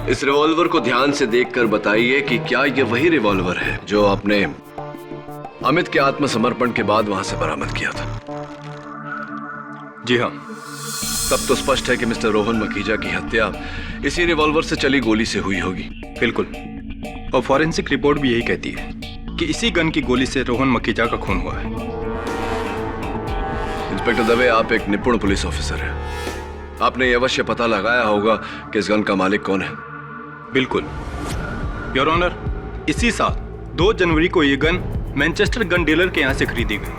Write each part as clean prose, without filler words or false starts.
इस रिवॉल्वर को ध्यान से देखकर बताइए कि क्या ये वही रिवॉल्वर है जो आपने अमित के आत्मसमर्पण के बाद वहां से बरामद किया था? जी हाँ। तब तो स्पष्ट है कि मिस्टर रोहन मखीजा की हत्या इसी रिवॉल्वर से चली गोली से हुई होगी। बिल्कुल, और फॉरेंसिक रिपोर्ट भी यही कहती है कि इसी गन की गोली से रोहन मखीजा का खून हुआ है। इंस्पेक्टर दवे, आप एक निपुण पुलिस ऑफिसर हैं। आपने यह अवश्य पता लगाया होगा कि इस गन का मालिक कौन है। बिल्कुल योर ऑनर, इसी साल 2 जनवरी को यह गन मैनचेस्टर गन डीलर के यहां से खरीदी गई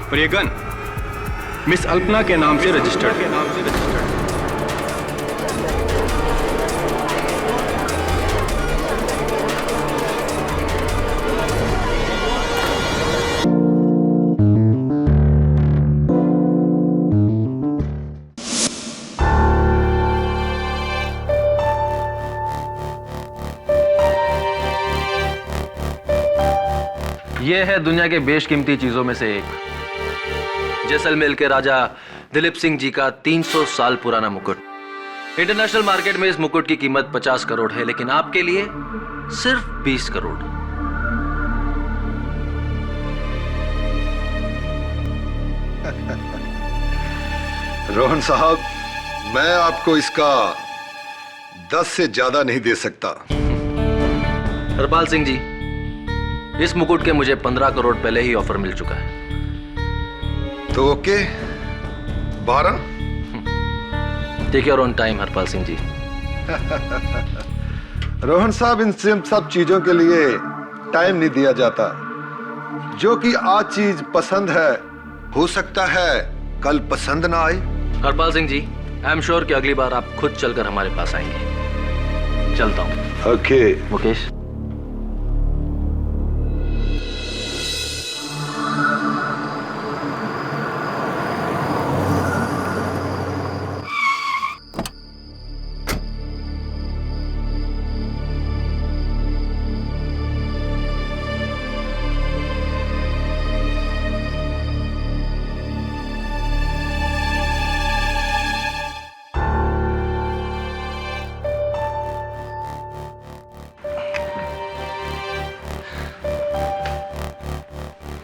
और यह गन मिस अल्पना के नाम से रजिस्टर्ड है। यह है दुनिया के बेशकीमती चीजों में से एक, जैसलमेर के राजा दिलीप सिंह जी का 300 साल पुराना मुकुट। इंटरनेशनल मार्केट में इस मुकुट की कीमत 50 करोड़ है, लेकिन आपके लिए सिर्फ 20 करोड़। रोहन साहब, मैं आपको इसका 10 से ज्यादा नहीं दे सकता। हरपाल सिंह जी, इस मुकुट के मुझे 15 करोड़ पहले ही ऑफर मिल चुका है। तो okay, 12? Take your own time Harpal Singh ji. Rohan साहब, इन सब चीजों के लिए टाइम नहीं दिया जाता। जो कि आज चीज पसंद है, हो सकता है कल पसंद ना आए। हरपाल सिंह जी, आई एम श्योर कि अगली बार आप खुद चलकर हमारे पास आएंगे। चलता हूं। ओके मुकेश।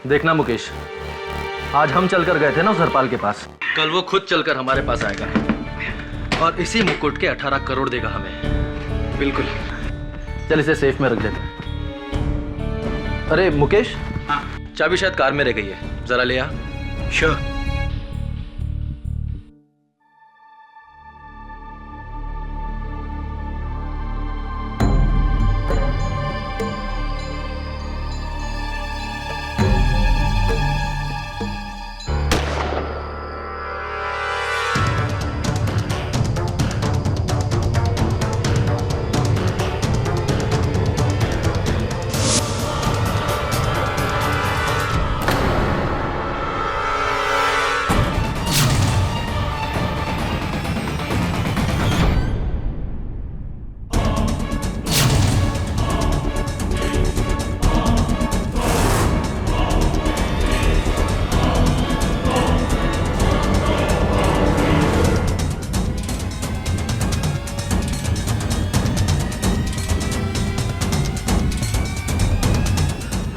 देखना मुकेश, आज हम चलकर गए थे ना उस हरपाल के पास, कल वो खुद चलकर हमारे पास आएगा और इसी मुकुट के 18 करोड़ देगा हमें। बिल्कुल। चल इसे सेफ में रख देते हैं। अरे मुकेश, हाँ, चाबी शायद कार में रह गई है, जरा ले आ। श्योर।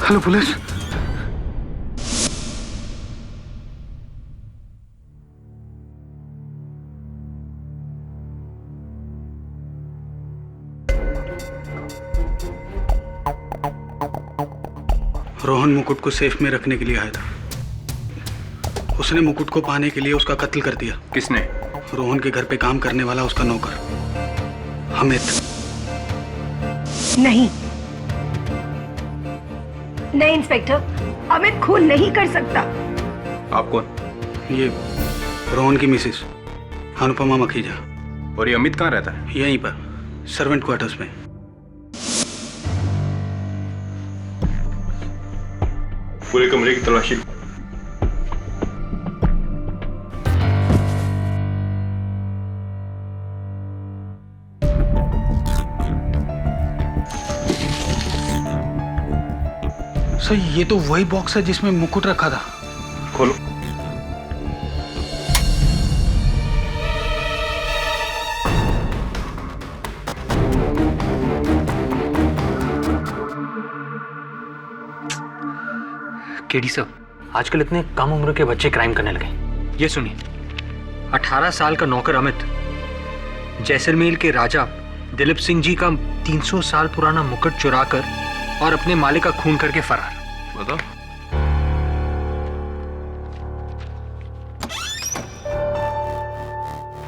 Hello police. रोहन मुकुट को सेफ में रखने के लिए आया था। उसने मुकुट को पाने के लिए उसका कत्ल कर दिया। किसने? रोहन के घर पे काम करने वाला उसका नौकर अमित। नहीं नहीं इंस्पेक्टर, अमित खून नहीं कर सकता। आप कौन? ये रोहन की मिसेस अनुपमा मखीजा। और ये अमित कहाँ रहता है? यहीं पर सर्वेंट क्वार्टर्स में। पूरे कमरे की तलाशी। सर, ये तो वही बॉक्स है जिसमें मुकुट रखा था। खोलो। केडी सर, आजकल इतने कम उम्र के बच्चे क्राइम करने लगे। ये सुनिए, 18 साल का नौकर अमित जैसलमेर के राजा दिलीप सिंह जी का 300 साल पुराना मुकुट चुराकर और अपने मालिक का खून करके फरार। बताओ।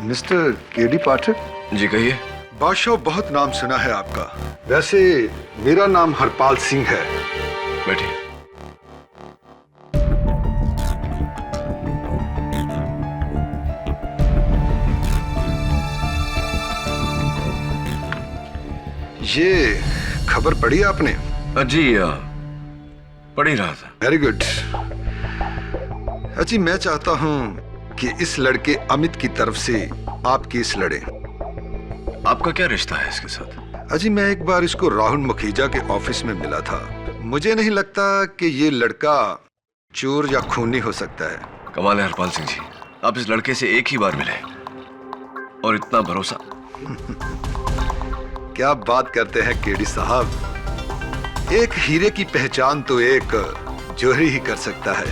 मिस्टर केडी पाठक, जी कहिए। बादशाह, बहुत नाम सुना है आपका। वैसे मेरा नाम हरपाल सिंह है। बैठिए। ये खबर पढ़ी आपने? जी पढ़ ही रहा था। Very good. अजी, मैं चाहता हूं कि इस लड़के अमित की तरफ से आप केस लड़े। आपका क्या रिश्ता है इसके साथ? अजी, मैं एक बार इसको राहुल मुखीजा के ऑफिस में मिला था। मुझे नहीं लगता कि ये लड़का चोर या खूनी हो सकता है। कमाल है हरपाल सिंह जी, आप इस लड़के से एक ही बार मिले और इतना भरोसा। क्या बात करते हैं केडी साहब, एक हीरे की पहचान तो एक जोहरी ही कर सकता है।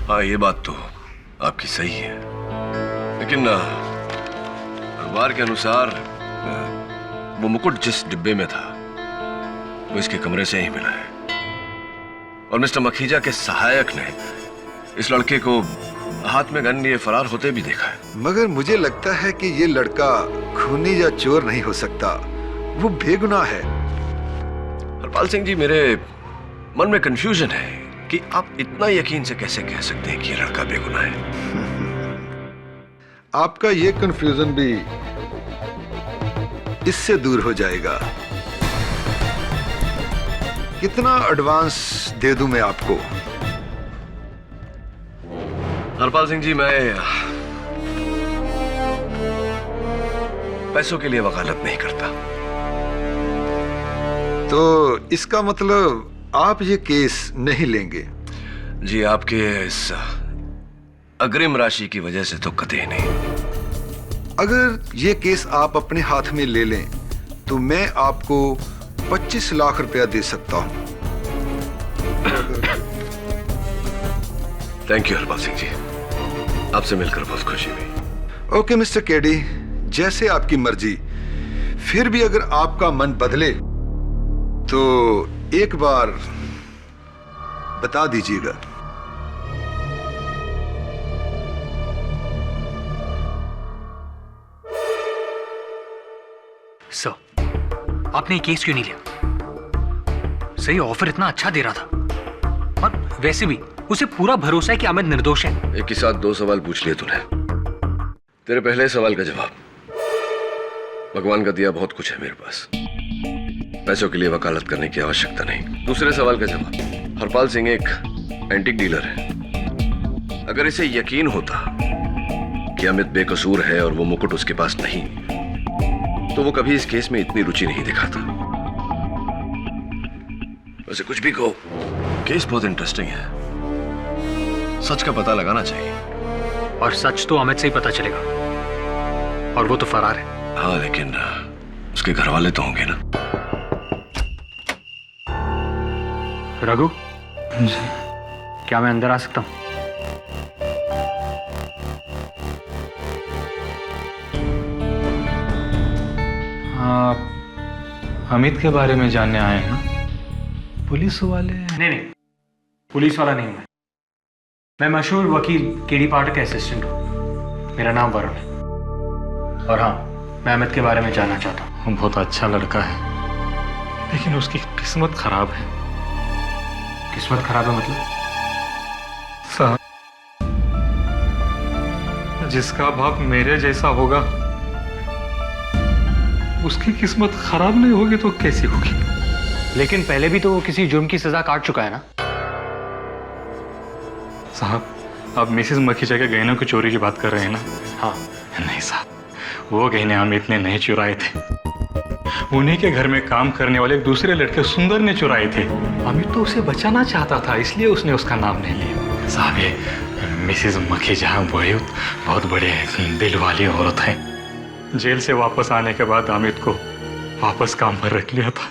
हाँ, ये बात तो आपकी सही है, लेकिन अखबार के अनुसार वो मुकुट जिस डिब्बे में था वो इसके कमरे से ही मिला है और मिस्टर मखीजा के सहायक ने इस लड़के को हाथ में गन लिए फरार होते भी देखा है। मगर मुझे लगता है कि ये लड़का खूनी या चोर नहीं हो सकता, वो बेगुनाह है। हरपाल सिंह जी, मेरे मन में कंफ्यूजन है कि आप इतना यकीन से कैसे कह सकते हैं कि ये लड़का बेगुनाह है। आपका ये कंफ्यूजन भी इससे दूर हो जाएगा। कितना एडवांस दे दूं मैं आपको? हरपाल सिंह जी, मैं पैसों के लिए वकालत नहीं करता। तो इसका मतलब आप ये केस नहीं लेंगे? जी, आपके इस अग्रिम राशि की वजह से तो कतई नहीं। अगर ये केस आप अपने हाथ में ले लें तो मैं आपको 25 लाख रुपया दे सकता हूं। थैंक यू हरपाल सिंह जी, आपसे मिलकर बहुत खुशी हुई। ओके मिस्टर केडी, जैसे आपकी मर्जी। फिर भी अगर आपका मन बदले तो एक बार बता दीजिएगा। सर, आपने ये केस क्यों नहीं लिया? सही ऑफर इतना अच्छा दे रहा था और वैसे भी उसे पूरा भरोसा है कि अमित निर्दोष है। एक ही साथ दो सवाल पूछ लिए तूने। तेरे पहले सवाल का जवाब, भगवान का दिया बहुत कुछ है मेरे पास, पैसों के लिए वकालत करने की आवश्यकता नहीं। दूसरे सवाल का जवाब, हरपाल सिंह एक एंटीक डीलर है। अगर इसे यकीन होता कि अमित बेकसूर है और वो मुकुट उसके पास नहीं, तो वो कभी इस केस में इतनी रुचि नहीं दिखाता। वैसे कुछ भी कहो, केस बहुत इंटरेस्टिंग है। सच का पता लगाना चाहिए। और सच तो अमित से ही पता चलेगा, और वो तो फरार है। हाँ, लेकिन उसके घर वाले तो होंगे ना। रघु जी, क्या मैं अंदर आ सकता हूं? अमित के बारे में जानने आए हैं ना? पुलिस वाले? नहीं, पुलिस वाला नहीं हूं मैं मशहूर वकील केडी पाठक का असिस्टेंट हूं। मेरा नाम वरुण है और हाँ, मैं अमित के बारे में जानना चाहता हूं। वो बहुत अच्छा लड़का है, लेकिन उसकी किस्मत खराब है। किस्मत खराब है मतलब? साहब, जिसका बाप मेरे जैसा होगा उसकी किस्मत खराब नहीं होगी तो कैसी होगी? लेकिन पहले भी तो वो किसी जुर्म की सजा काट चुका है ना? साहब, आप मिसेस मखीजा के गहनों की चोरी की बात कर रहे हैं ना? हाँ। नहीं साहब, वो गहने अमित ने नहीं चुराए थे। उन्हीं के घर में काम करने वाले एक दूसरे लड़के सुंदर ने चुराए थे। अमित तो उसे बचाना चाहता था, इसलिए उसने उसका नाम नहीं लिया। साहब, ये मिसेस मखीजा बहुत बड़े दिल वाली औरत है। जेल से वापस आने के बाद अमित को वापस काम पर रख लिया था।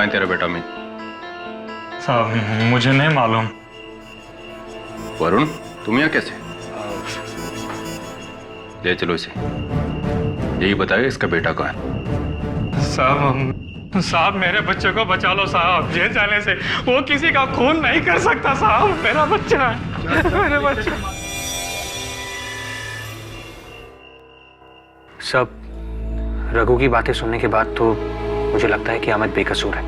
कहाँ है तेरा बेटा अमित? साहब मुझे नहीं मालूम। वरुण, तुम यहाँ कैसे? ले चलो इसे, यही बताएगा इसका बेटा कहाँ है। साहब मेरे बच्चे को बचा लो साहब, जेल जाने से वो किसी का खून नहीं कर सकता साहब। मेरा बच्चा है, मेरे बच्चा। सब रघु की बातें सुनने के बाद तो मुझे लगता है कि अमित बेकसूर है।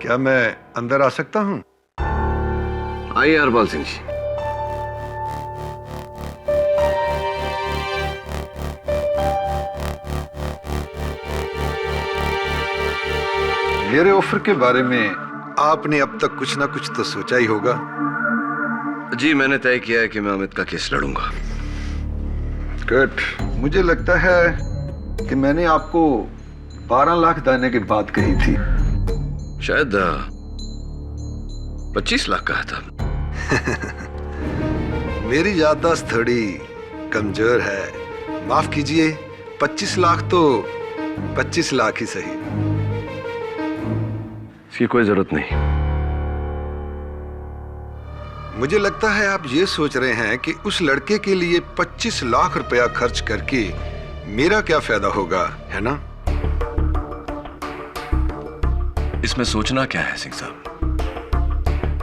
क्या मैं अंदर आ सकता हूं? आइए हरपाल सिंह जी। मेरे ऑफर के बारे में आपने अब तक कुछ ना कुछ तो सोचा ही होगा। जी, मैंने तय किया है कि मैं अमित का केस लड़ूंगा। गुड। मुझे लगता है कि मैंने आपको 12 लाख देने की बात कही थी। शायद 25 लाख कहा था। मेरी याददाश्त थोड़ी कमजोर है, माफ कीजिए। 25 लाख तो 25 लाख ही सही। इसकी कोई जरूरत नहीं। मुझे लगता है आप ये सोच रहे हैं कि उस लड़के के लिए 25 लाख रुपया खर्च करके मेरा क्या फायदा होगा, है ना? इसमें सोचना क्या है सिंह साहब?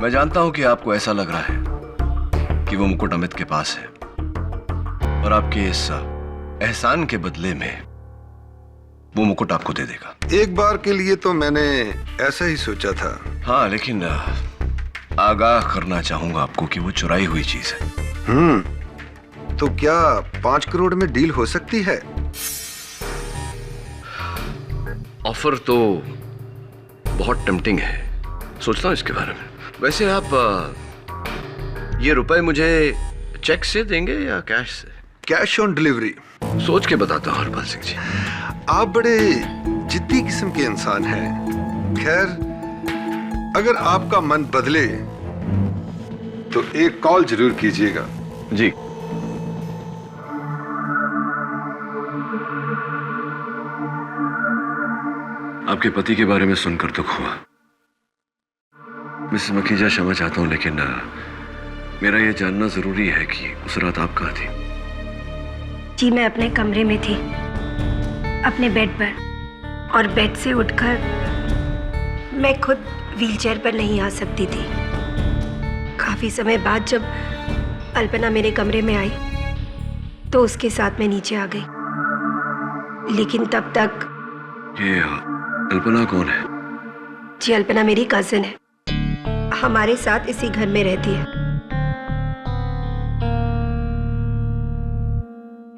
मैं जानता हूं कि आपको ऐसा लग रहा है कि वो मुकुट अमित के पास है और आपके इस एहसान के बदले में वो मुकुट आपको दे देगा। एक बार के लिए तो मैंने ऐसा ही सोचा था। हाँ, लेकिन आगाह करना चाहूंगा आपको कि वो चुराई हुई चीज है। तो क्या 5 करोड़ में डील हो सकती है? ऑफर तो बहुत टेम्पटिंग है, सोचता हूं इसके बारे में। वैसे आप ये रुपए मुझे चेक से देंगे या कैश से? Cash on delivery. सोच के बताता हूं हरपाल सिंह जी। आप बड़े जिद्दी किस्म के इंसान हैं। खैर, अगर आपका मन बदले तो एक कॉल जरूर कीजिएगा। जी। आपके पति के बारे में सुनकर दुख हुआ। मिसेस मखीजा, क्षमा चाहता हूं, लेकिन मेरा यह जानना जरूरी है कि उस रात आप कहाँ थी? जी, मैं अपने कमरे में थी, अपने बेड पर, और बेड से उठकर मैं खुद व्हीलचेयर पर नहीं आ सकती थी। काफी समय बाद जब अल्पना मेरे कमरे में आई तो उसके साथ मैं नीचे आ गई, लेकिन तब तक। ये अल्पना कौन है? जी, अल्पना मेरी कजिन है, हमारे साथ इसी घर में रहती है।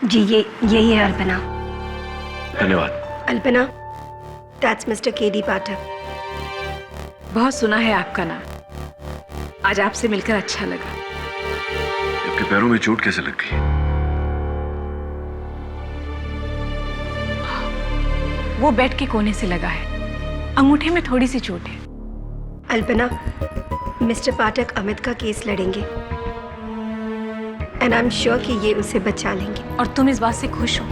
जी, यही है अल्पना। धन्यवाद। अल्पना, दैट्स मिस्टर केडी पाठक। बहुत सुना है आपका नाम, आज आपसे मिलकर अच्छा लगा। आपके पैरों में चोट कैसे लग गई? वो बेड के कोने से लगा है, अंगूठे में थोड़ी सी चोट है। अल्पना, मिस्टर पाठक अमित का केस लड़ेंगे एंड आई एम श्योर कि ये उसे बचा लेंगे। और तुम इस बात से खुश हो?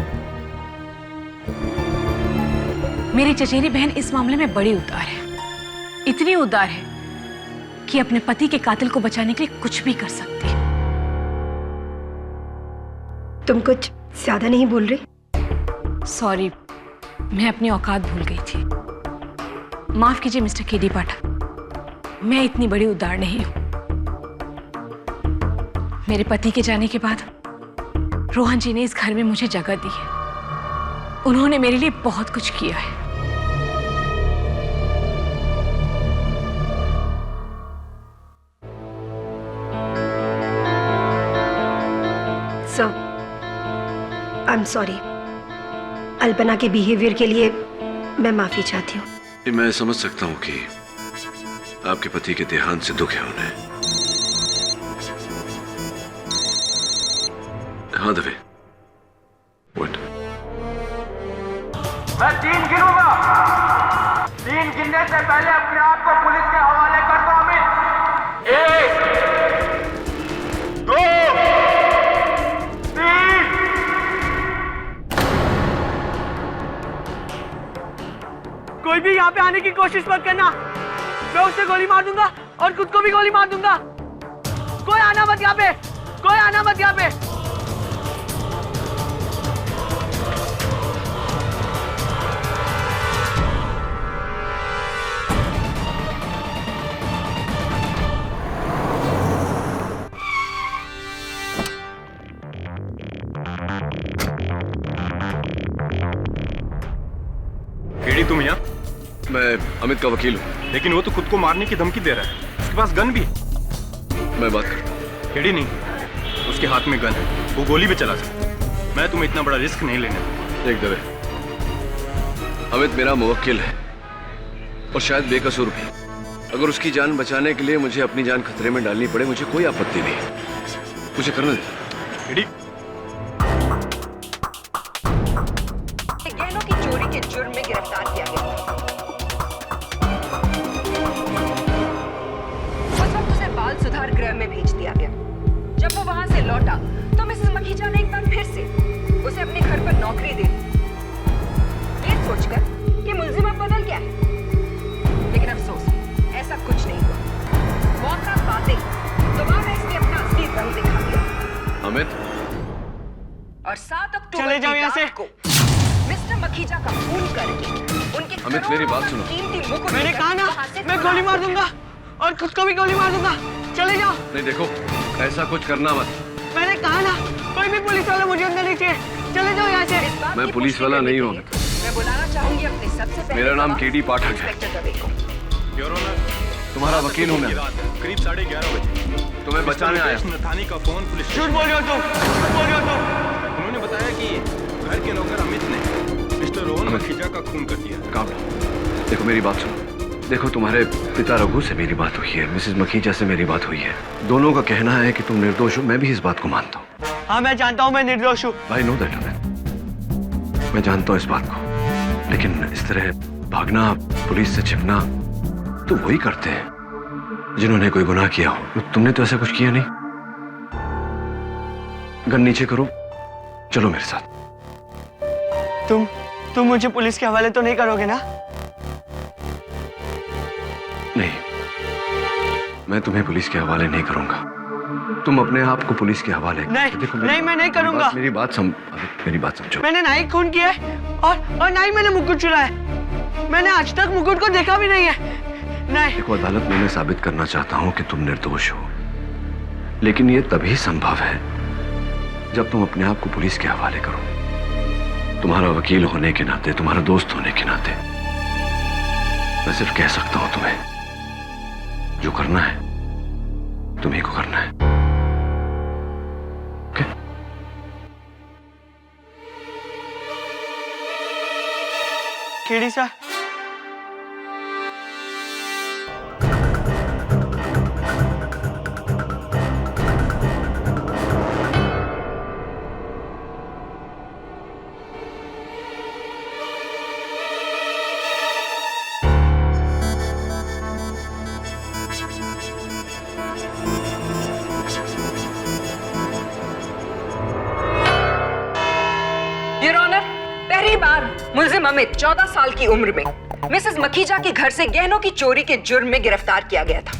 मेरी चचेरी बहन इस मामले में बड़ी उदार है, इतनी उदार है कि अपने पति के कातिल को बचाने के लिए कुछ भी कर सकती है। तुम कुछ ज्यादा नहीं बोल रही? सॉरी, मैं अपनी औकात भूल गई थी। माफ कीजिए मिस्टर केडी पाठक, मैं इतनी बड़ी उदार नहीं हूं। मेरे पति के जाने के बाद रोहन जी ने इस घर में मुझे जगह दी है। उन्होंने मेरे लिए बहुत कुछ किया है। सो आई एम सॉरी। अल्पना के बिहेवियर के लिए मैं माफी चाहती हूँ। मैं समझ सकता हूँ कि आपके पति के देहांत से दुख है उन्हें। हाँ दवे, व्हाट? मैं 3 गिनूंगा, 3 गिनने से पहले अपने आप को पुलिस के हवाले कर दो अमित। 1, 2, 3। यहाँ पे आने की कोशिश मत करना। मैं उससे गोली मार दूंगा और खुद को भी गोली मार दूंगा। कोई आना मत यहाँ पे, कोई आना मत यहाँ पे। केडी, तुम यहाँ? मैं अमित का वकील हूँ। लेकिन वो तो खुद को मारने की धमकी दे रहा है, उसके पास गन भी है। मैं बात करता हूँ। केडी नहीं, उसके हाथ में गन है, वो गोली भी चला सकता है। मैं तुम्हें इतना बड़ा रिस्क नहीं लेने दूंगा। एक दबे, अमित मेरा मुवक्किल है और शायद बेकसूर भी। अगर उसकी जान बचाने के लिए मुझे अपनी जान खतरे में डालनी पड़े, मुझे कोई आपत्ति नहीं। मुझे करने दे। केडी, गहनों की चोरी के जुर्म में गिरफ्तार किया गया। उस वक्त उसे बाल सुधार गृह में भेज दिया गया। जब वो वहां से लौटा तो मिसेस मखीजा ने एक बार फिर से उसे अपने घर पर नौकरी दे दी, ये सोचकर कि मुलजिम अब बदल गया है। लेकिन अफसोस, ऐसा कुछ नहीं हुआ। मौका पाते दोबारा इसने अपना असली रंग दिखा दिया। अमित, और 7 अक्टूबर चले जाओ यहाँ से। को मिस्टर मखीजा का खून करके उनके अमित, मेरी बात सुनो। कीमती मुकुट मैंने लेकर कहा ना, वहाँ से मैं फरार गोली मार हो दूंगा और खुद को भी गोली मार दूंगा। चले जाओ। नहीं देखो, ऐसा कुछ करना मत। मैंने कहा ना, कोई भी पुलिस वाला मुझे अंदर नहीं चाहिए। चले जाओ यहाँ से। इस बात मैं की पुलिस पुष्टि वाला करने नहीं के हूँ। लिए मैं बुलाना चाहूंगी अपने सबसे पहले मेरा नाम गवाह, केडी पाठक है। इंस्पेक्टर दवे को। योर ऑनर, तुम्हारा वकील हूँ मैं। करीब 11:30 बजे तुम्हें बचाने आया। नथानी का फोन पुलिस झूठ बोल रहे हो तुम, झूठ बोल रहे हो तुम। उन्होंने बताया कि घर के नौकर अमित ने मिस्टर रोहन मखीजा का खून कर दिया। काम लो। देखो मेरी बात सुनो। देखो, तुम्हारे पिता रघु से मेरी बात हुई है, मिसेस मखीजा से मेरी बात हुई है। दोनों का कहना है कि तुम निर्दोष हो। मैं भी इस बात को मानता हूँ। हाँ, मैं जानता हूँ मैं निर्दोष हूँ। आई नो दैट अमित, मैं जानता हूँ इस बात को। लेकिन इस तरह भागना, पुलिस से छिपना तो वही करते हैं जिन्होंने कोई गुनाह किया हो। तुमने तो ऐसा कुछ किया नहीं। गन नीचे करो, चलो मेरे साथ। तुम मुझे पुलिस के हवाले तो नहीं करोगे ना? नहीं, मैं तुम्हें पुलिस के हवाले नहीं करूंगा। तुम अपने आप को पुलिस के हवाले नहीं, देखो, नहीं, मैं नहीं करूंगा। मेरी बात समझो। मैंने ना ही खून किया है और ना ही मैंने मुकुट चुराया है। मैंने आज तक मुकुट को देखा भी नहीं है। नहीं। देखो, अदालत में मैं साबित करना चाहता हूं कि तुम निर्दोष हो, लेकिन यह तभी संभव है जब तुम अपने आप को पुलिस के हवाले करो। तुम्हारा वकील होने के नाते, तुम्हारा दोस्त होने के नाते मैं सिर्फ कह सकता हूं तुम्हें, जो करना है तुम्हीं को करना है। Okay? KD sir, your honour, पहली बार मुलजिम अमित 14 साल की उम्र में मिसेस मखीजा के घर से गहनों की चोरी के जुर्म में गिरफ्तार किया गया था।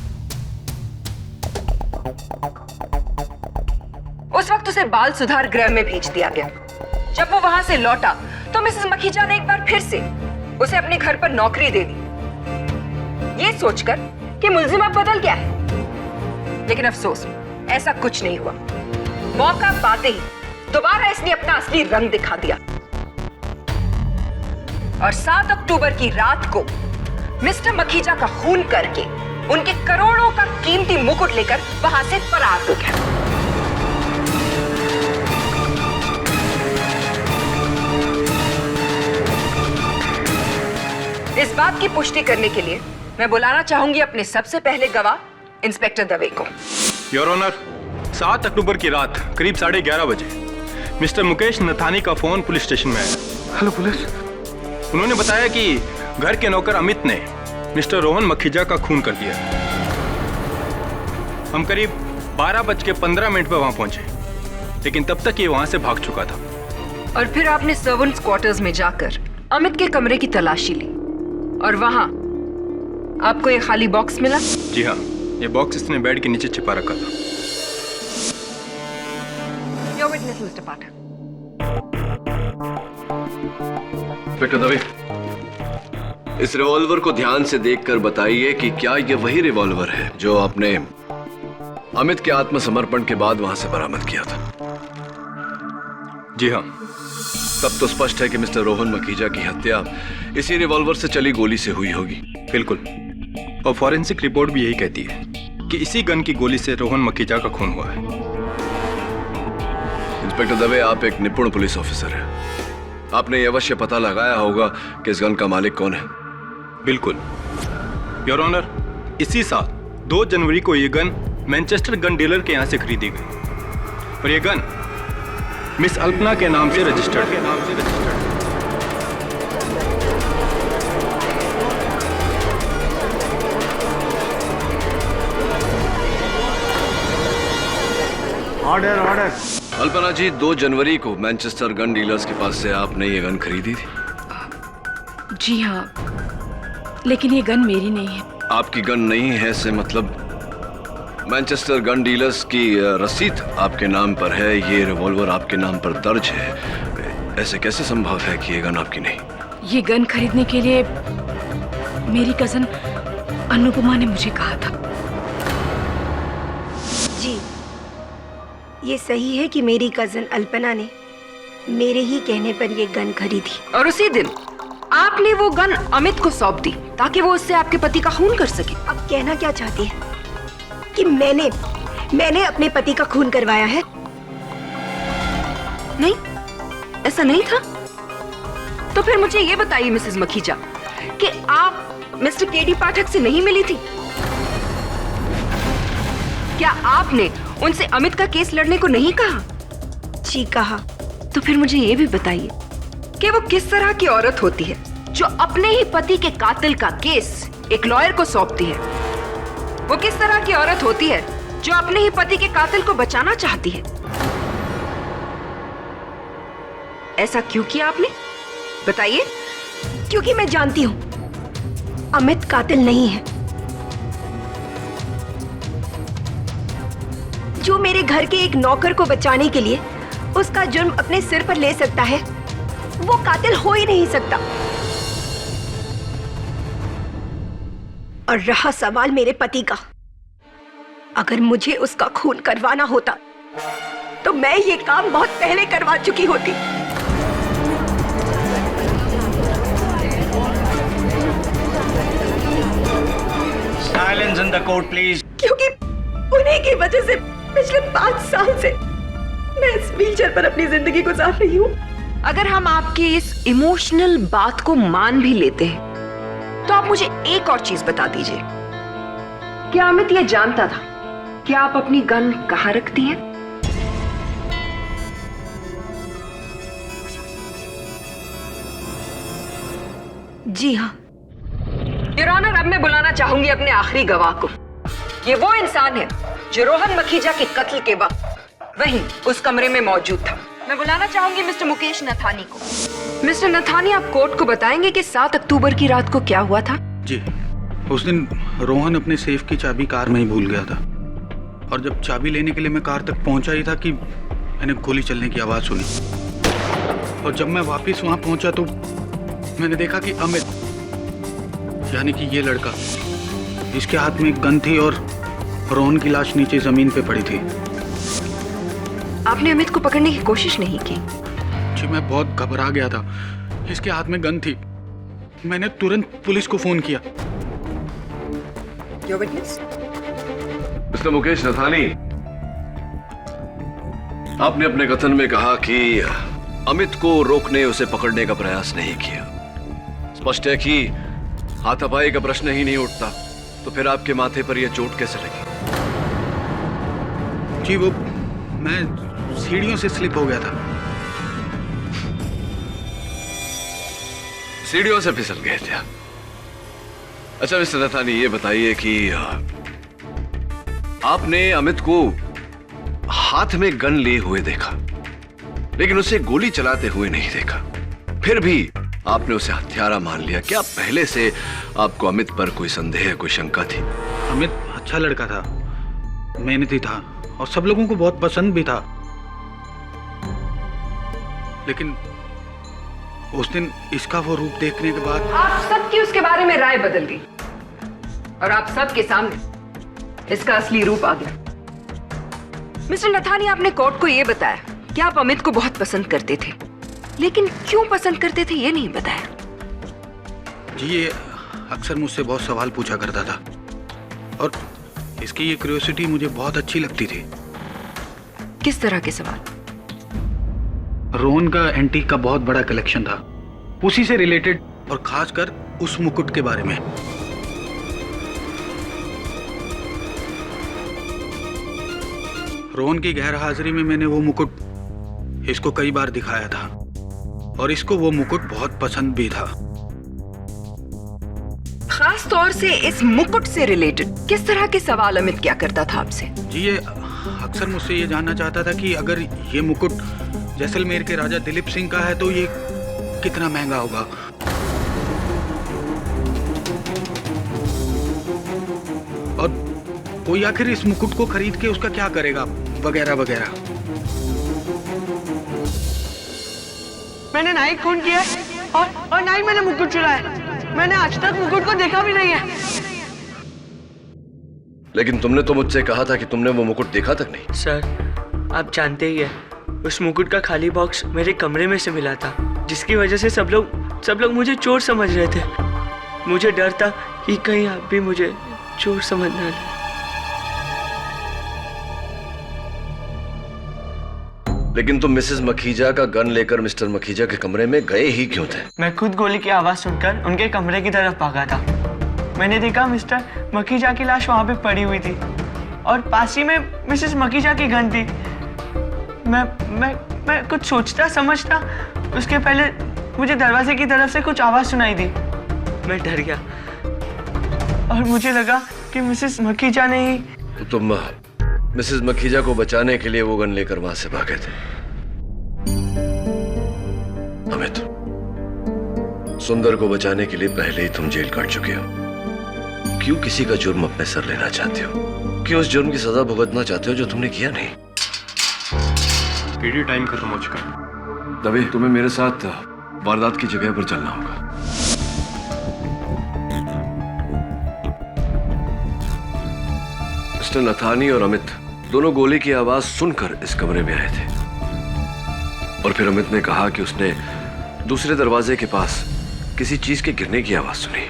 उस वक्त उसे बाल सुधार गृह में भेज दिया गया। जब वो वहां से लौटा तो मिसेस मखीजा ने एक बार फिर से उसे अपने घर पर नौकरी दे दी, ये सोचकर कि मुलजिम अब बदल गया है। लेकिन अफसोस, ऐसा कुछ नहीं हुआ। मौका पाते ही दोबारा इसने अपना असली रंग दिखा दिया और 7 अक्टूबर की रात को मिस्टर मखीजा का खून करके उनके करोड़ों का कीमती मुकुट लेकर वहां से फरार हो गया। इस बात की पुष्टि करने के लिए मैं बुलाना चाहूंगी अपने सबसे पहले गवाह, इंस्पेक्टर दवे को। योर ऑनर, 7 अक्टूबर की रात करीब 11:30 बजे मिस्टर मुकेश नथानी का फोन पुलिस स्टेशन में आया। Hello police. उन्होंने बताया कि घर के नौकर अमित ने मिस्टर रोहन मखीजा का खून कर दिया। हम करीब 12:15 पर वहां पहुंचे, लेकिन तब तक ये वहां से भाग चुका था। और फिर आपने सर्वेंट्स क्वार्टर्स में जाकर अमित के कमरे की तलाशी ली और वहां आपको ये खाली बॉक्स मिला? जी हाँ, ये बॉक्स इसने बेड के नीचे छिपा रखा था। Your witness mister Pathak. Inspector Dave, इस रिवॉल्वर को ध्यान से देखकर बताइए कि क्या ये वही रिवॉल्वर है जो आपने अमित के आत्मसमर्पण के बाद वहां से बरामद किया था? जी हाँ। तब तो स्पष्ट है कि मिस्टर रोहन मखीजा की हत्या इसी रिवॉल्वर से चली गोली से हुई होगी। बिल्कुल, और फॉरेंसिक रिपोर्ट भी यही कहती है कि इसी गन की गोली से रोहन मखीजा का खून हुआ है। इंस्पेक्टर दवे, आप एक निपुण पुलिस ऑफिसर हैं। आपने यह अवश्य पता लगाया होगा कि इस गन का मालिक कौन है। बिल्कुल योर ऑनर, इसी साल 2 जनवरी को यह गन मैनचेस्टर गन डीलर के यहां से खरीदी गई और यह गन मिस अल्पना के नाम से रजिस्टर्ड है। Order order. अल्पना जी, 2 जनवरी को मैनचेस्टर गन डीलर्स के पास से आपने ये गन खरीदी थी? जी हाँ, लेकिन ये गन मेरी नहीं है। आपकी गन नहीं है से मतलब मैनचेस्टर गन डीलर्स की रसीद आपके नाम पर है, ये रिवॉल्वर आपके नाम पर दर्ज है। ऐसे कैसे संभव है कि ये गन आपकी नहीं? ये गन खरीदने के लिए मेरी कजन अनुपमा ने मुझे कहा था। जी, ये सही है कि मेरी कजन अल्पना ने मेरे ही कहने पर ये गन खरीदी और उसी दिन आपने वो गन अमित को सौंप दी ताकि वो उससे आपके पति का खून कर सके। अब कहना क्या चाहती है कि मैंने अपने पति का खून करवाया है? नहीं, ऐसा नहीं था। तो फिर मुझे ये बताइए मिसेस मखीजा कि आप मिस्टर केडी पाठक से नहीं मिली थी? क्या आपने उनसे अमित का केस लड़ने को नहीं कहा? जी कहा। तो फिर मुझे ये भी बताइए कि वो किस तरह की औरत होती है जो अपने ही पति के कातिल का केस एक लॉयर को सौंपती है? वो किस तरह की औरत होती है जो अपने ही पति के कातिल को बचाना चाहती है? ऐसा क्यों किया आपने? बताइए। क्योंकि मैं जानती हूं अमित कातिल नहीं है। जो मेरे घर के एक नौकर को बचाने के लिए उसका जुर्म अपने सिर पर ले सकता है, वो कातिल हो ही नहीं सकता। और रहा सवाल मेरे पति का, अगर मुझे उसका खून करवाना होता तो मैं ये काम बहुत पहले करवा चुकी होती। Silence in the court please. क्योंकि उन्हीं की वजह से पिछले 5 साल से मैं इस व्हीलचेयर पर अपनी जिंदगी गुजार रही हूँ। अगर हम आपकी इस इमोशनल बात को मान भी लेते हैं तो आप मुझे एक और चीज बता दीजिए, क्या अमित ये जानता था कि आप अपनी गन कहां रखती हैं? जी हाँ। योर ऑनर, अब मैं बुलाना चाहूंगी अपने आखिरी गवाह को। ये वो इंसान है जो रोहन मखीजा के कत्ल के वक्त वहीं उस कमरे में मौजूद था। मैं बुलाना चाहूंगी मिस्टर मुकेश नथानी को। मिस्टर नथानी, आप कोर्ट को बताएंगे कि 7 अक्टूबर की रात को क्या हुआ था? जी, उस दिन रोहन अपने सेफ की चाबी कार में ही भूल गया था और जब चाबी लेने के लिए मैं कार तक पहुंचा ही था कि मैंने गोली चलने की आवाज़ सुनी। और जब मैं वापस वहां पहुंचा तो मैंने देखा कि अमित, यानी कि ये लड़का, इसके हाथ में एक गन थी और रोहन की लाश नीचे जमीन पे पड़ी थी। आपने अमित को पकड़ने की कोशिश नहीं की? जी, मैं बहुत घबरा गया था। इसके हाथ में गन थी। मैंने तुरंत पुलिस को फोन किया। Your witness? Mister Mukesh Nathani, आपने अपने कथन में कहा कि अमित को रोकने, उसे पकड़ने का प्रयास नहीं किया। स्पष्ट है कि हाथापाई का प्रश्न ही नहीं उठता, तो फिर आपके माथे पर यह चोट कैसे लगी? जी, वो मैं सीढ़ियों से स्लिप हो गया था। सीढ़ियों से फिसल गए थे? अच्छा मिस्टर नथानी, ये बताइए कि आपने अमित को हाथ में गन लिए हुए देखा, लेकिन उसे गोली चलाते हुए नहीं देखा। फिर भी आपने उसे हत्यारा मान लिया। क्या पहले से आपको अमित पर कोई संदेह, कोई शंका थी? अमित अच्छा लड़का था, मेहनती था और सब लोगों को बहुत पसंद भी था। लेकिन उस दिन इसका वो रूप देखने के बाद आप सबकी उसके बारे में राय बदल गई और आप सबके सामने इसका असली रूप आ गया। मिस्टर नथानी, आपने कोर्ट को यह बताया कि आप अमित को बहुत पसंद करते थे, लेकिन क्यों पसंद करते थे ये नहीं बताया। जी ये अक्सर मुझसे बहुत सवाल पूछा करता था और इसकी ये क्यूरियोसिटी मुझे बहुत अच्छी लगती थी। किस तरह के सवाल? रोहन का एंटीक का बहुत बड़ा कलेक्शन था, उसी से रिलेटेड और खासकर उस मुकुट के बारे में। रोहन की गैर हाजिरी में मैंने वो मुकुट इसको कई बार दिखाया था और इसको वो मुकुट बहुत पसंद भी था। खास तौर से इस मुकुट से रिलेटेड किस तरह के सवाल अमित क्या करता था आपसे? जी ये अक्सर मुझसे ये जानना चाहता था कि अगर ये मुकुट जैसलमेर के राजा दिलीप सिंह का है तो ये कितना महंगा होगा। और कोई आखिर इस मुकुट को खरीद के उसका क्या करेगा, वगैरह वगैरह। मैंने ना ही खून किया और ना ही मैंने मुकुट चुराया। मैंने आज तक मुकुट को देखा भी नहीं है। लेकिन तुमने तो मुझसे कहा था कि तुमने वो मुकुट देखा तक नहीं। सर, आप जानते ही हैं, उस मुकुट का खाली बॉक्स मेरे कमरे में से मिला था, जिसकी वजह से सब लोग मुझे चोर समझ रहे थे। मुझे डर था कि कहीं आप भी मुझे चोर समझ ना लें। लेकिन तुम मिसेस मखीजा का गन लेकर मिस्टर मखीजा के कमरे में गए ही क्यों थे? मैं खुद गोली की आवाज सुनकर उनके कमरे की तरफ भागा था। मैंने देखा मिस्टर मखीजा की लाश वहां पे पड़ी हुई थी और पास ही में मिसेस मखीजा की गन थी। मैं कुछ सोचता समझता उसके पहले मुझे दरवाजे की तरफ से कुछ आवाज सुनाई दी। मैं डर गया और मुझे लगा कि मिसेस मखीजा ने ही। तो तुम मिसेस मखीजा को बचाने के लिए वो गन लेकर वहां से भागे थे। अमित, सुंदर को बचाने के लिए पहले ही तुम जेल काट चुके हो। क्यों किसी का जुर्म अपने सर लेना चाहते हो? क्यों उस जुर्म की सजा भुगतना चाहते हो जो तुमने किया नहीं? पीडी टाइम खत्म हो चुका है। तभी तुम्हें मेरे साथ वारदात की जगह पर चलना होगा। मिस्टर नथानी और अमित दोनों गोली की आवाज सुनकर इस कमरे में आए थे और फिर अमित ने कहा कि उसने दूसरे दरवाजे के पास किसी चीज के गिरने की आवाज सुनी।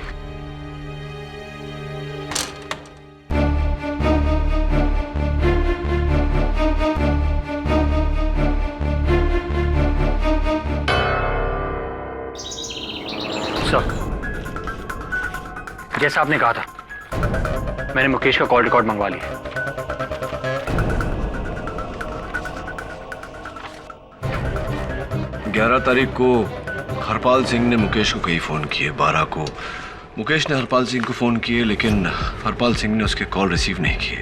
जैसा आपने कहा था, मैंने मुकेश का कॉल रिकॉर्ड मंगवा लिया। 11 तारीख को हरपाल सिंह ने मुकेश को कई फोन किए। 12 को मुकेश ने हरपाल सिंह को फोन किए, लेकिन हरपाल सिंह ने उसके कॉल रिसीव नहीं किए।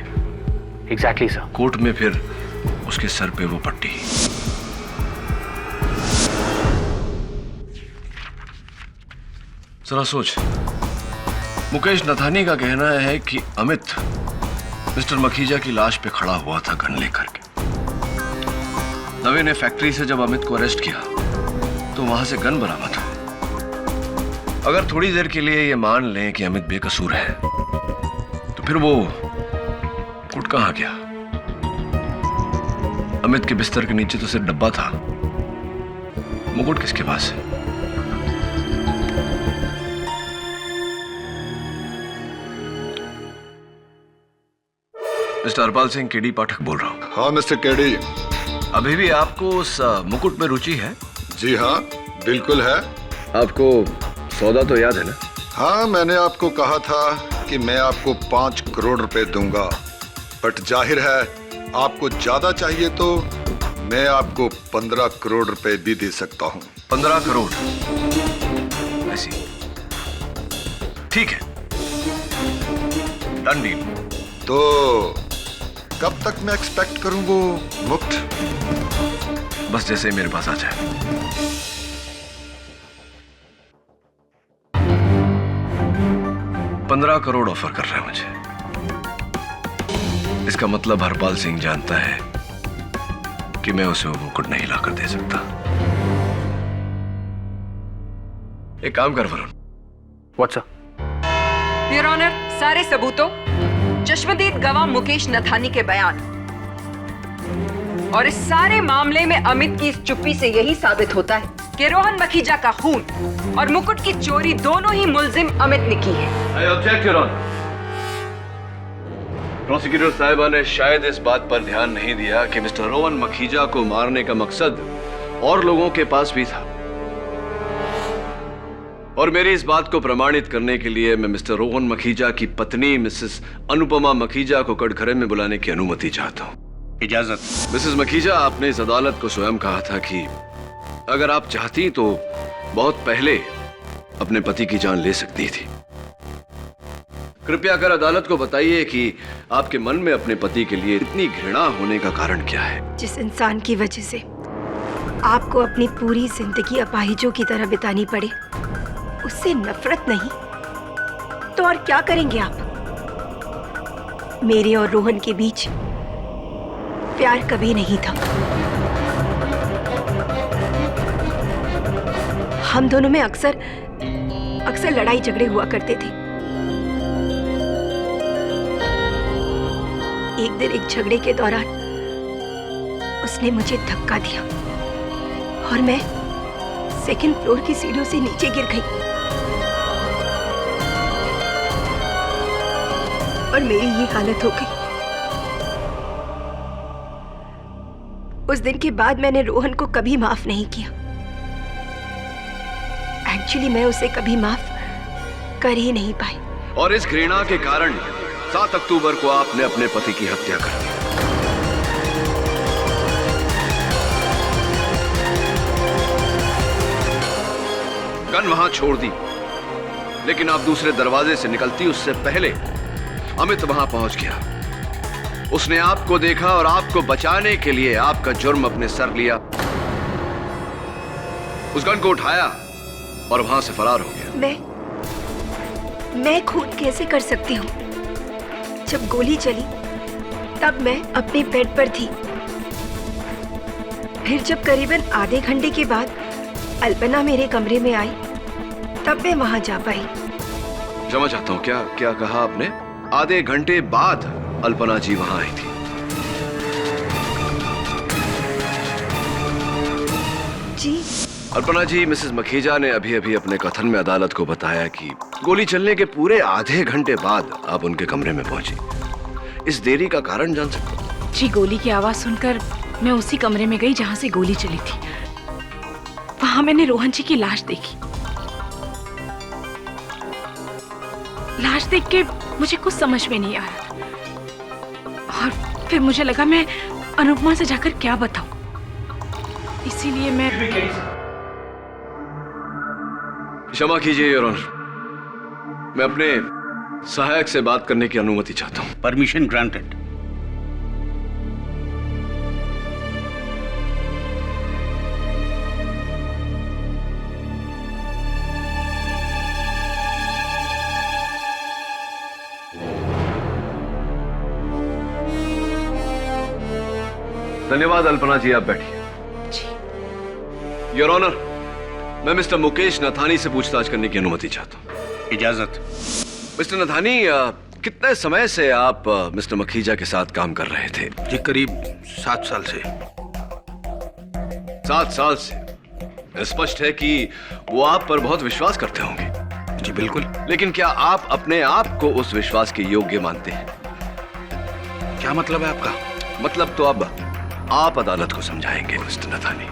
Exactly sir. कोर्ट में फिर उसके सर पे वो पट्टी। जरा सोच, मुकेश नथानी का कहना है कि अमित मिस्टर मखीजा की लाश पे खड़ा हुआ था गन लेकर के। दवे ने फैक्ट्री से जब अमित को अरेस्ट किया तो वहां से गन बरामद हुआ। अगर थोड़ी देर के लिए ये मान लें कि अमित बेकसूर है तो फिर वो मुकुट कहां गया? अमित के बिस्तर के नीचे तो सिर्फ डब्बा था, मुकुट किसके पास है? मिस्टर हरपाल सिंह, केडी पाठक बोल रहा हूँ। हाँ मिस्टर केडी। अभी भी आपको उस मुकुट में रुचि है? जी हाँ, बिल्कुल है। आपको सौदा तो याद है ना? हाँ, मैंने आपको कहा था कि मैं आपको 5 करोड़ रुपए दूंगा, बट जाहिर है आपको ज्यादा चाहिए तो मैं आपको 15 करोड़ रुपए भी दे सकता हूँ। 15 करोड़? ऐसी ठीक है, डन डील। तो कब तक मैं एक्सपेक्ट करूं वो मुफ्त? बस जैसे ही मेरे पास आ जाए। 15 करोड़ ऑफर कर रहा है मुझे। इसका मतलब हरपाल सिंह जानता है कि मैं उसे वो मुकुट नहीं लाकर दे सकता। एक काम कर Varun. What's up? Your honour, सारे सबूतों, चश्मदीद गवाह मुकेश नथानी के बयान और इस सारे मामले में अमित की इस चुप्पी से यही साबित होता है कि रोहन मखीजा का खून और मुकुट की चोरी दोनों ही मुल्जिम अमित ने की है। I object, Your Honor. Prosecutor साहिबा ने शायद इस बात पर ध्यान नहीं दिया कि मिस्टर रोहन मखीजा को मारने का मकसद और लोगों के पास भी था। और मेरी इस बात को प्रमाणित करने के लिए मैं मिस्टर रोहन मखीजा की पत्नी मिसेस अनुपमा मखीजा को कटघरे में बुलाने की अनुमति चाहता हूँ। इजाजत। मिसेस मखीजा, आपने इस अदालत को स्वयं कहा था कि अगर आप चाहती तो बहुत पहले अपने पति की जान ले सकती थी। कृपया कर अदालत को बताइए कि आपके मन में अपने पति के लिए इतनी घृणा होने का कारण क्या है? जिस इंसान की वजह से आपको अपनी पूरी जिंदगी अपाहिजों की तरह बितानी पड़े, उससे नफरत नहीं तो और क्या करेंगे आप? मेरे और रोहन के बीच प्यार कभी नहीं था। हम दोनों में अक्सर लड़ाई झगड़े हुआ करते थे। एक दिन एक झगड़े के दौरान उसने मुझे धक्का दिया और मैं सेकंड फ्लोर की सीढ़ियों से नीचे गिर गई और मेरी ये हालत हो गई। उस दिन के बाद मैंने रोहन को कभी माफ नहीं किया। एक्चुअली मैं उसे कभी माफ कर ही नहीं पाई। और इस घृणा के कारण 7 अक्टूबर को आपने अपने पति की हत्या कर दी। गन वहां छोड़ दी, लेकिन आप दूसरे दरवाजे से निकलती उससे पहले अमित वहां पहुंच गया। उसने आपको देखा और आपको बचाने के लिए आपका जुर्म अपने सर लिया, उस गन को उठाया और वहां से फरार हो गया। मैं खून कैसे कर सकती हूँ? जब गोली चली तब मैं अपने बेड पर थी। फिर जब करीबन आधे घंटे के बाद अल्पना मेरे कमरे में आई तब मैं वहां जा पाई। क्षमा चाहता हूं, क्या कहा आपने? आधे घंटे बाद अल्पना जी वहां आई थी। जी अल्पना जी, मिसेस मखीजा ने अभी अभी अपने कथन में अदालत को बताया कि गोली चलने के पूरे आधे घंटे बाद आप उनके कमरे में पहुंची। इस देरी का कारण जान सकते हैं? जी, गोली की आवाज सुनकर मैं उसी कमरे में गई जहां से गोली चली थी। वहां मैंने रोहन जी की लाश देखी। लाश देख के मुझे कुछ समझ में नहीं आ रहा और फिर मुझे लगा मैं अनुपमा से जाकर क्या बताऊं, इसीलिए मैं। क्षमा कीजिए योर ऑनर, मैं अपने सहायक से बात करने की अनुमति चाहता हूं। Permission granted. धन्यवाद अल्पना जी, आप बैठिए। योर ऑनर, मैं मिस्टर मुकेश नथानी से पूछताछ करने की अनुमति चाहता हूं। इजाजत। मिस्टर नथानी, कितने समय से आप मिस्टर मखीजा के साथ काम कर रहे थे? जी करीब 7 साल से। 7 साल से? स्पष्ट है कि वो आप पर बहुत विश्वास करते होंगे। जी बिल्कुल। लेकिन क्या आप अपने आप को उस विश्वास के योग्य मानते हैं? क्या मतलब है आपका? मतलब तो अब आप अदालत को समझाएंगे मिस्टर नथानी।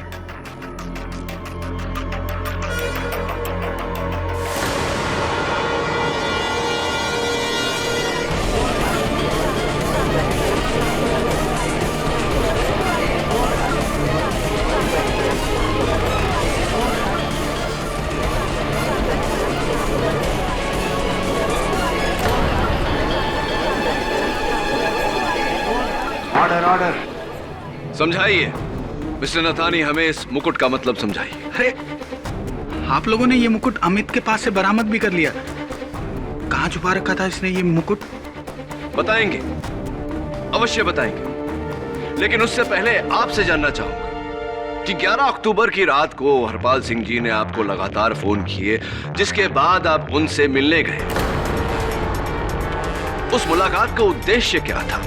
Order order. समझाइए मिस्टर नथानी, हमें इस मुकुट का मतलब समझाइए। अरे आप लोगों ने ये मुकुट अमित के पास से बरामद भी कर लिया। कहाँ छुपा रखा था इसने ये मुकुट? बताएंगे, अवश्य बताएंगे, लेकिन उससे पहले आपसे जानना चाहूंगा कि 11 अक्टूबर की रात को हरपाल सिंह जी ने आपको लगातार फोन किए, जिसके बाद आप उनसे मिलने गए। उस मुलाकात का उद्देश्य क्या था?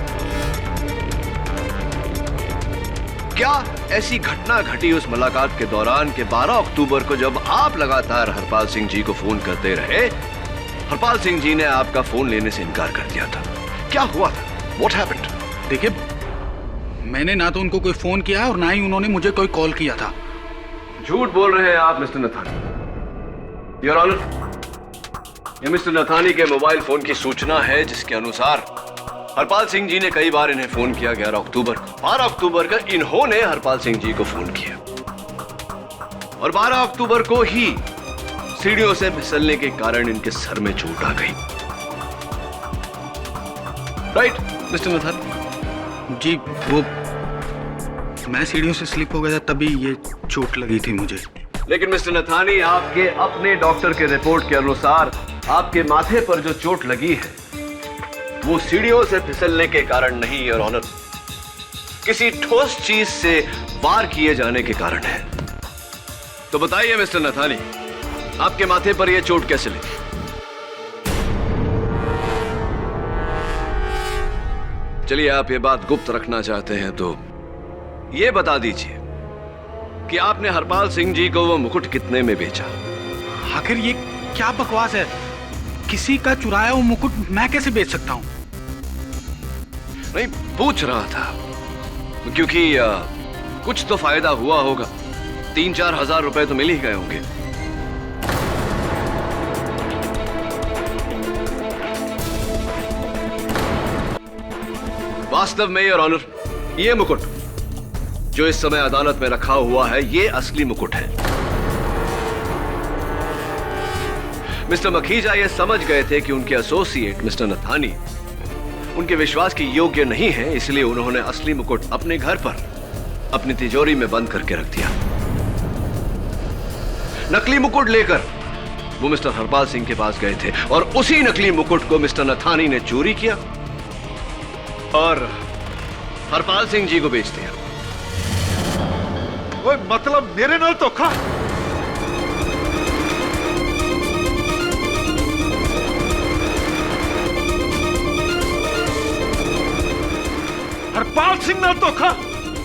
क्या ऐसी घटना घटी उस मुलाकात के दौरान कि 12 अक्टूबर को जब आप लगातार हरपाल सिंह जी को फोन करते रहे, हरपाल सिंह जी ने आपका फोन लेने से इनकार कर दिया था? क्या हुआ था? What happened? देखिए, मैंने ना तो उनको कोई फोन किया और ना ही उन्होंने मुझे कोई कॉल किया था। झूठ बोल रहे हैं आप मिस्टर नथानी। योर ऑनर, ये मिस्टर नथानी के मोबाइल फोन की सूचना है, जिसके अनुसार हरपाल सिंह जी ने कई बार इन्हें फोन किया 11 अक्टूबर को। 12 अक्टूबर का इन्होंने हरपाल सिंह जी को फोन किया और 12 अक्टूबर को ही सीढ़ियों से फिसलने के कारण इनके सर में चोट आ गई। Right mister Nathani? जी, वो मैं सीढ़ियों से स्लिप हो गया था, तभी ये चोट लगी थी मुझे। लेकिन मिस्टर नथानी, आपके अपने डॉक्टर के रिपोर्ट के अनुसार आपके माथे पर जो चोट लगी है वो सीढ़ियों से फिसलने के कारण नहीं, योर ऑनर, किसी ठोस चीज से वार किए जाने के कारण है। तो बताइए मिस्टर नथानी, आपके माथे पर यह चोट कैसे लगी? चलिए, आप ये बात गुप्त रखना चाहते हैं तो ये बता दीजिए कि आपने हरपाल सिंह जी को वो मुकुट कितने में बेचा? आखिर ये क्या बकवास है? किसी का चुराया हुआ मुकुट मैं कैसे बेच सकता हूं? नहीं, पूछ रहा था क्योंकि कुछ तो फायदा हुआ होगा। 3-4 हजार रुपए तो मिल ही गए होंगे। वास्तव में योर ऑनर, ये मुकुट जो इस समय अदालत में रखा हुआ है, ये असली मुकुट है। मिस्टर मखीजा ये समझ गए थे कि उनके एसोसिएट मिस्टर नथानी उनके विश्वास की योग्य नहीं है, इसलिए उन्होंने असली मुकुट अपने घर पर अपनी तिजोरी में बंद करके रख दिया। नकली मुकुट लेकर वो मिस्टर हरपाल सिंह के पास गए थे और उसी नकली मुकुट को मिस्टर नथानी ने चोरी किया और हरपाल सिंह जी को बेच दिया। ओए, मतलब मेरे नाल धोखा? हरपाल सिंह नाल धोखा?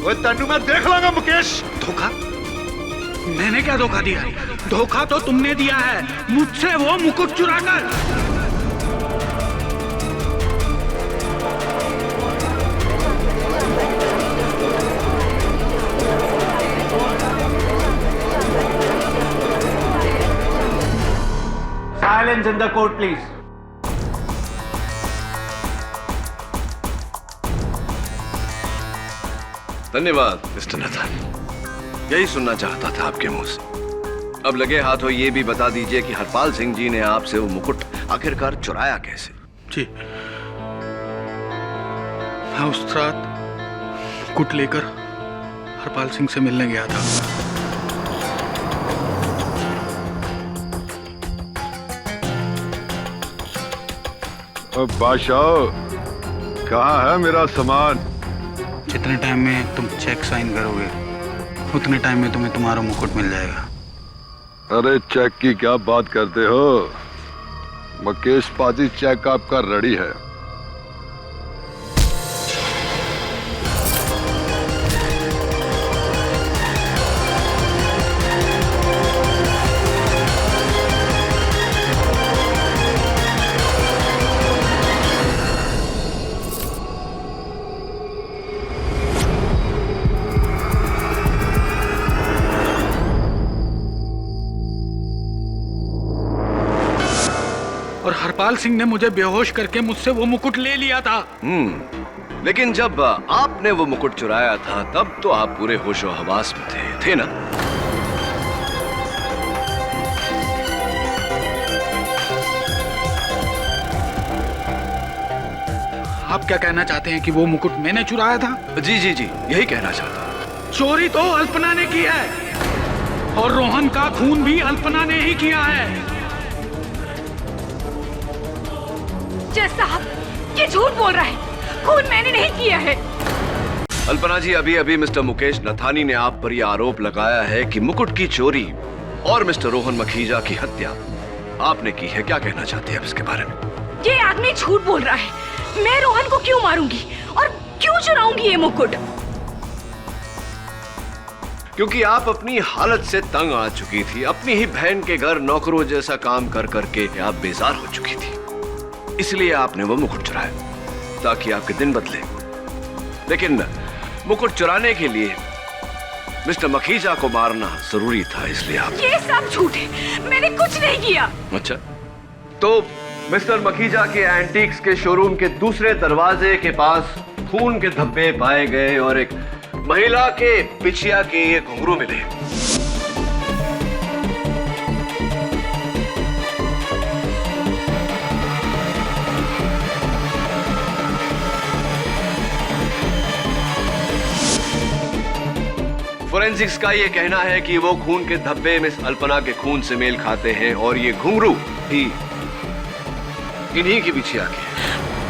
ओए, तेनू मैं देख लांगा मुकेश। धोखा? मैंने क्या धोखा दिया? धोखा तो तुमने दिया है, मुझसे वो मुकुट चुराकर। Silence in the court, please. धन्यवाद मिस्टर नथानी, यही सुनना चाहता था आपके मुंह से। अब लगे हाथों ये भी बता दीजिए कि हरपाल सिंह जी ने आपसे वो मुकुट आखिरकार चुराया कैसे? जी, मैं उस रात मुकुट लेकर हरपाल सिंह से मिलने गया था। बादशाह, कहाँ है मेरा सामान? जितने टाइम में तुम चेक साइन करोगे उतने टाइम में तुम्हें तुम्हारा मुकुट मिल जाएगा। अरे, चेक की क्या बात करते हो? मुकेश पाजी, चेक आपका रेडी है। और हरपाल सिंह ने मुझे बेहोश करके मुझसे वो मुकुट ले लिया था। लेकिन जब आपने वो मुकुट चुराया था तब तो आप पूरे होशो हवास में थे ना? आप क्या कहना चाहते हैं कि वो मुकुट मैंने चुराया था? जी जी जी, यही कहना चाहता हूं। चोरी तो अल्पना ने की है और रोहन का खून भी अल्पना ने ही किया है। जज साहब, ये झूठ बोल रहा है। खून मैंने नहीं किया है। अल्पना जी, अभी अभी मिस्टर मुकेश नथानी ने आप पर यह आरोप लगाया है कि मुकुट की चोरी और मिस्टर रोहन मखीजा की हत्या आपने की है। क्या कहना चाहते हैं आप इसके बारे में? ये आदमी झूठ बोल रहा है। मैं रोहन को क्यों मारूंगी और क्यों चुराऊंगी ये मुकुट? क्योंकि आप अपनी हालत से तंग आ चुकी थी। अपनी ही बहन के घर नौकरों जैसा काम कर करके आप बेजार हो चुकी थी, इसलिए आपने वो मुकुट चुराया ताकि आपके दिन बदले। लेकिन मुकुट चुराने के लिए मिस्टर मखीजा को मारना जरूरी था, इसलिए आप। ये सब झूठ है, मैंने कुछ नहीं किया। अच्छा, तो मिस्टर मखीजा के एंटीक्स के शोरूम के दूसरे दरवाजे के पास खून के धब्बे पाए गए और एक महिला के बिछिया के ये घुंघरू मिले। फोरेंसिक्स का ये कहना है कि वो खून के धब्बे मिस अल्पना के खून से मेल खाते हैं और ये घुंघरू भी इन्हीं की बिछिया के।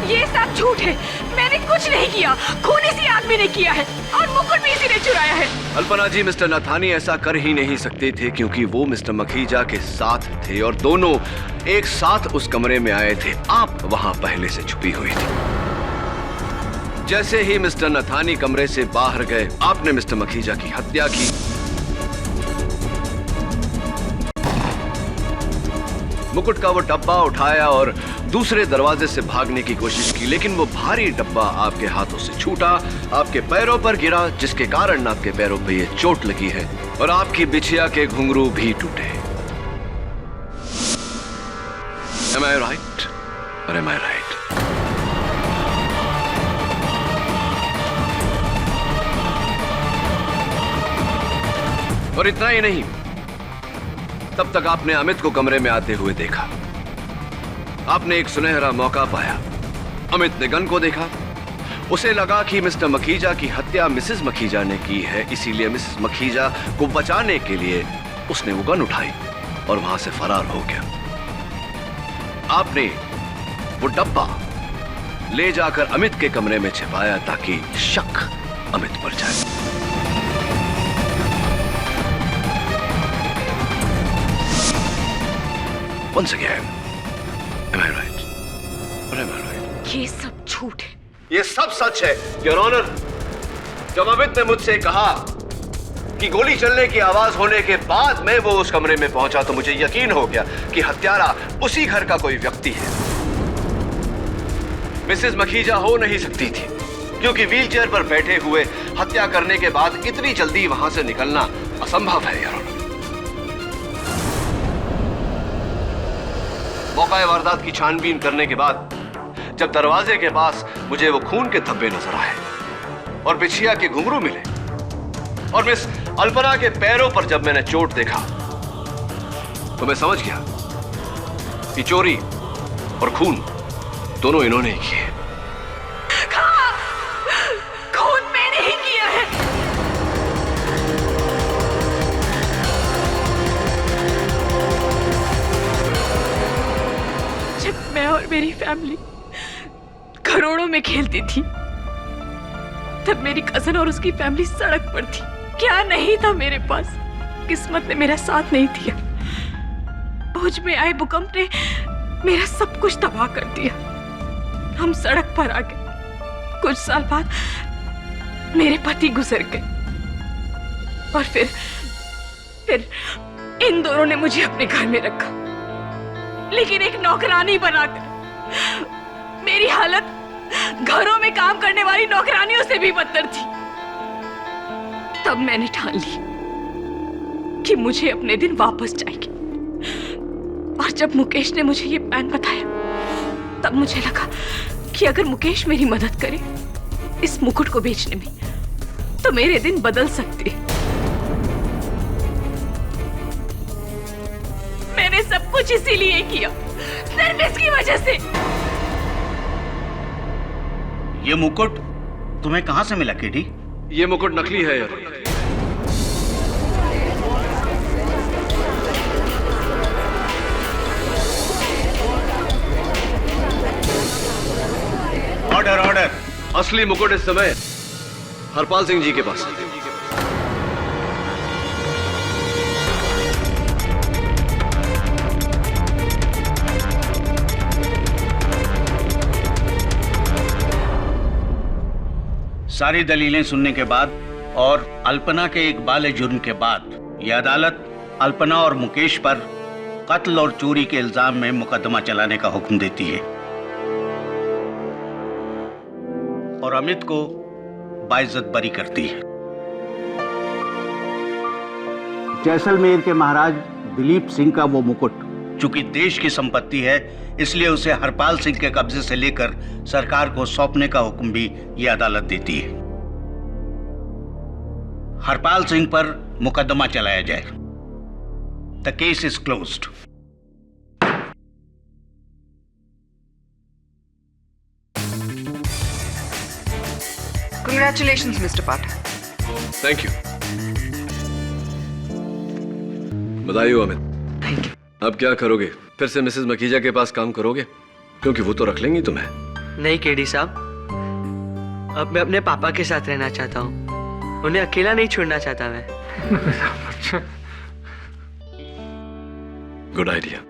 ये सब झूठ है, मैंने कुछ नहीं किया। खून इसी आदमी ने किया है और मुकुट भी इसी ने चुराया है। अल्पना जी, मिस्टर नथानी ऐसा कर ही नहीं सकते थे क्योंकि वो मिस्टर मखीजा के साथ थे और दोनों एक साथ उस कमरे में आए थे। आप वहां पहले से छुपी हुई थी। जैसे ही मिस्टर नथानी कमरे से बाहर गए, आपने मिस्टर मखीजा की हत्या की। मुकुट का वो डब्बा उठाया और दूसरे दरवाजे से भागने की कोशिश की, लेकिन वो भारी डब्बा आपके हाथों से छूटा, आपके पैरों पर गिरा, जिसके कारण आपके पैरों पे ये चोट लगी है और आपकी बिछिया के घुंघरू भी टूटे। Am I right? Or am I right? और इतना ही नहीं, तब तक आपने अमित को कमरे में आते हुए देखा। आपने एक सुनहरा मौका पाया। अमित ने गन को देखा। उसे लगा कि मिस्टर मखीजा की हत्या मिसेस मखीजा ने की है, इसीलिए मिसेस मखीजा को बचाने के लिए उसने वो गन उठाई और वहां से फरार हो गया। आपने वो डब्बा ले जाकर अमित के कमरे में छिपाया ताकि शक अमित पर जाए। Once again, am I right? Or am I right? ये सब झूठ है। ये सब सच है, योर ऑनर। जब अमित ने मुझसे कहा कि गोली चलने की आवाज होने के बाद मैं वो उस कमरे में पहुंचा तो मुझे यकीन हो गया कि हत्यारा उसी घर का कोई व्यक्ति है। मिसेस मखीजा हो नहीं सकती थी क्योंकि व्हीलचेयर पर बैठे हुए हत्या करने के बाद इतनी जल्दी वहां से निकलना असंभव है, योर ऑनर। मौका वारदात की छानबीन करने के बाद जब दरवाजे के पास मुझे वो खून के धब्बे नजर आए और बिछिया के घुंघरू मिले और मिस अल्पना के पैरों पर जब मैंने चोट देखा तो मैं समझ गया कि चोरी और खून दोनों इन्होंने ही किए। खून मैंने ही किया है। जब मैं और मेरी फैमिली करोड़ों में खेलती थी तब मेरी कजन और उसकी फैमिली सड़क पर थी। क्या नहीं था मेरे पास, किस्मत ने मेरा साथ नहीं दिया। भुज में आए भूकंप ने मेरा सब कुछ तबाह कर दिया। हम सड़क पर आ गए। कुछ साल बाद मेरे पति गुजर गए और फिर इन दोनों ने मुझे अपने घर में रखा, लेकिन एक नौकरानी बनाकर। मेरी हालत घरों में काम करने वाली नौकरानियों से भी बदतर थी। तब मैंने ठान ली कि मुझे अपने दिन वापस चाहिए। और जब मुकेश ने मुझे ये प्लान बताया तब मुझे लगा कि अगर मुकेश मेरी मदद करे इस मुकुट को बेचने में तो मेरे दिन बदल सकते। मैंने सब कुछ इसीलिए किया, सिर्फ इसकी वजह से। ये मुकुट तुम्हें कहां से मिला किटी? ये मुकुट नकली है यार। असली मुकुट इस समय हरपाल सिंह जी के पास है। सारी दलीलें सुनने के बाद और अल्पना के एक बाले जुर्म के बाद यह अदालत अल्पना और मुकेश पर कत्ल और चोरी के इल्जाम में मुकदमा चलाने का हुक्म देती है और अमित को बाइज्जत बरी करती है। जैसलमेर के महाराज दिलीप सिंह का वो मुकुट चूंकि देश की संपत्ति है, इसलिए उसे हरपाल सिंह के कब्जे से लेकर सरकार को सौंपने का हुक्म भी यह अदालत देती है। हरपाल सिंह पर मुकदमा चलाया जाए। The case is closed. Congratulations, Mr. Pathak. Thank you. बधाई हो अमित। Thank you. अब क्या करोगे? फिर से मिसेस मखीजा के पास काम करोगे? क्योंकि वो तो रख लेंगी तुम्हें। नहीं केडी साहब, अब मैं अपने पापा के साथ रहना चाहता हूँ। उन्हें अकेला नहीं छोड़ना चाहता मैं। Good idea.